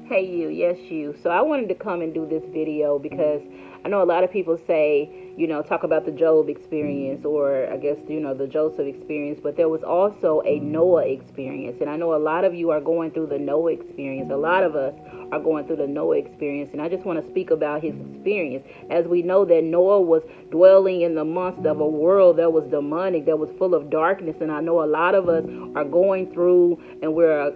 Hey you, yes you. So I wanted to come and do this video because I know a lot of people say, talk about the Job experience or I guess, the Joseph experience, but there was also a Noah experience. And I know a lot of you are going through the Noah experience. A lot of us are going through the Noah experience. And I just want to speak about his experience. As we know that Noah was dwelling in the midst of a world that was demonic, that was full of darkness. And I know a lot of us are going through and we're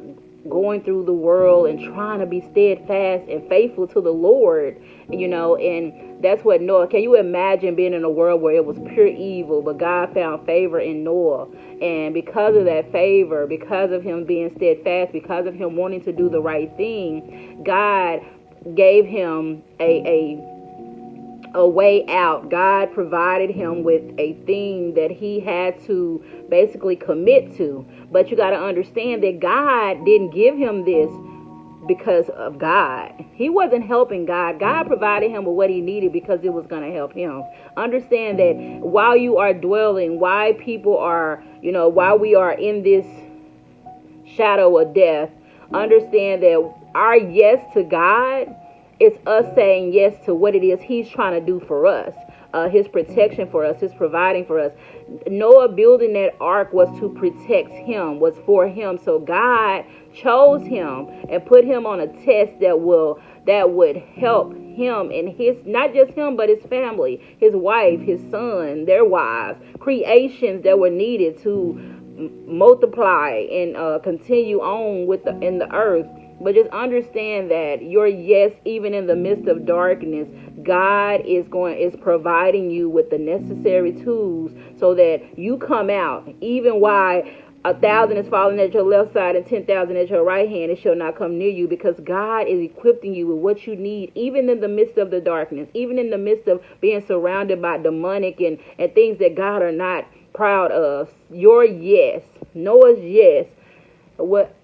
going through the world and trying to be steadfast and faithful to the Lord, and that's what Noah. Can you imagine being in a world where it was pure evil, but God found favor in Noah, and because of that favor, because of him being steadfast, because of him wanting to do the right thing, God gave him a way out. God provided him with a thing that he had to basically commit to. But you got to understand that God didn't give him this because of God. He wasn't helping God. God provided him with what he needed because it was going to help him. Understand that while you are dwelling, why people are, while we are in this shadow of death, understand that our yes to God, it's us saying yes to what it is he's trying to do for us. His protection for us, his providing for us. Noah building that ark was to protect him, was for him. So God chose him and put him on a test that would help him and his, not just him, but his family, his wife, his son, their wives, creations that were needed to multiply and continue on in the earth. But just understand that your yes, even in the midst of darkness, God is providing you with the necessary tools so that you come out. Even while 1,000 is falling at your left side and 10,000 at your right hand, it shall not come near you, because God is equipping you with what you need, even in the midst of the darkness, even in the midst of being surrounded by demonic and things that God are not proud of. Your yes, Noah's yes,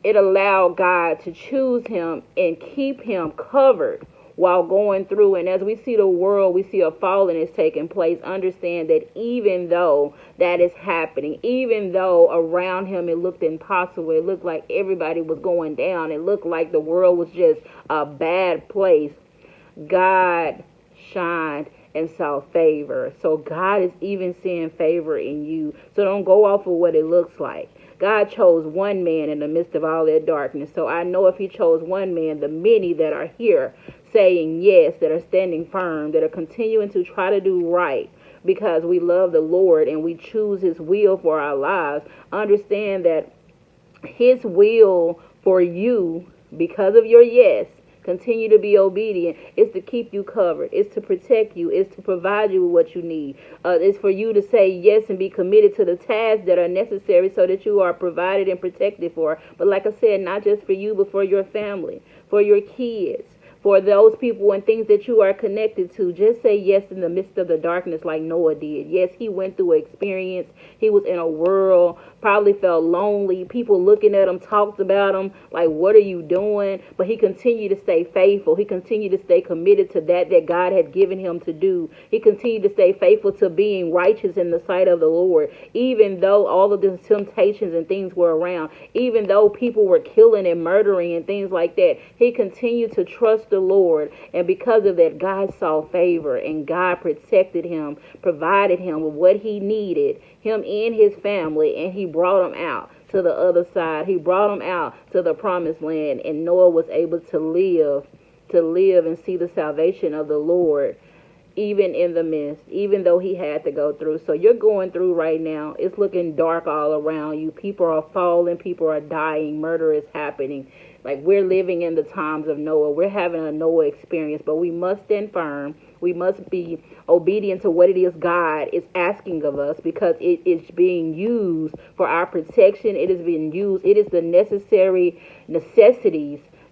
it allowed God to choose him and keep him covered while going through. And as we see the world, we see a falling is taking place. Understand that even though that is happening, even though around him it looked impossible, it looked like everybody was going down, it looked like the world was just a bad place, God shined and saw favor. So God is even seeing favor in you. So don't go off of what it looks like. God chose one man in the midst of all that darkness. So I know if he chose one man, the many that are here saying yes, that are standing firm, that are continuing to try to do right because we love the Lord and we choose his will for our lives, understand that his will for you, because of your yes, continue to be obedient, is to keep you covered, is to protect you, is to provide you with what you need. It's for you to say yes and be committed to the tasks that are necessary so that you are provided and protected for. But like I said, not just for you, but for your family, for your kids, for those people and things that you are connected to. Just say yes in the midst of the darkness like Noah did. Yes, he went through an experience. He was in a world, probably felt lonely. People looking at him, talked about him, like, what are you doing? But he continued to stay faithful. He continued to stay committed to that God had given him to do. He continued to stay faithful to being righteous in the sight of the Lord, even though all of the temptations and things were around, even though people were killing and murdering and things like that. He continued to trust the Lord, and because of that, God saw favor and God protected him, provided him with what he needed, him and his family, and he brought him out to the other side. He brought him out to the promised land, and Noah was able to live and see the salvation of the Lord, even in the midst, even though he had to go through. So you're going through right now. It's looking dark all around you. People are falling. People are dying. Murder is happening. Like, we're living in the times of Noah. We're having a Noah experience, but we must stand firm. We must be obedient to what it is God is asking of us, because it is being used for our protection. It is being used. It is the necessities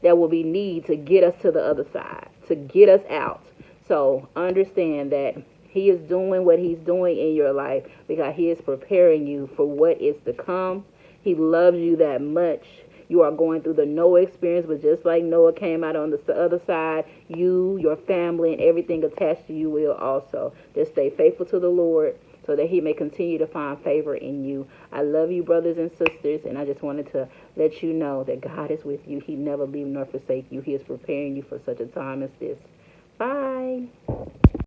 that will be need to get us to the other side, to get us out. So understand that he is doing what he's doing in your life because he is preparing you for what is to come. He loves you that much. You are going through the Noah experience, but just like Noah came out on the other side, you, your family, and everything attached to you will also. Just stay faithful to the Lord. so that he may continue to find favor in you. I love you, brothers and sisters, and I just wanted to let you know that God is with you. He never leave nor forsake you. He is preparing you for such a time as this.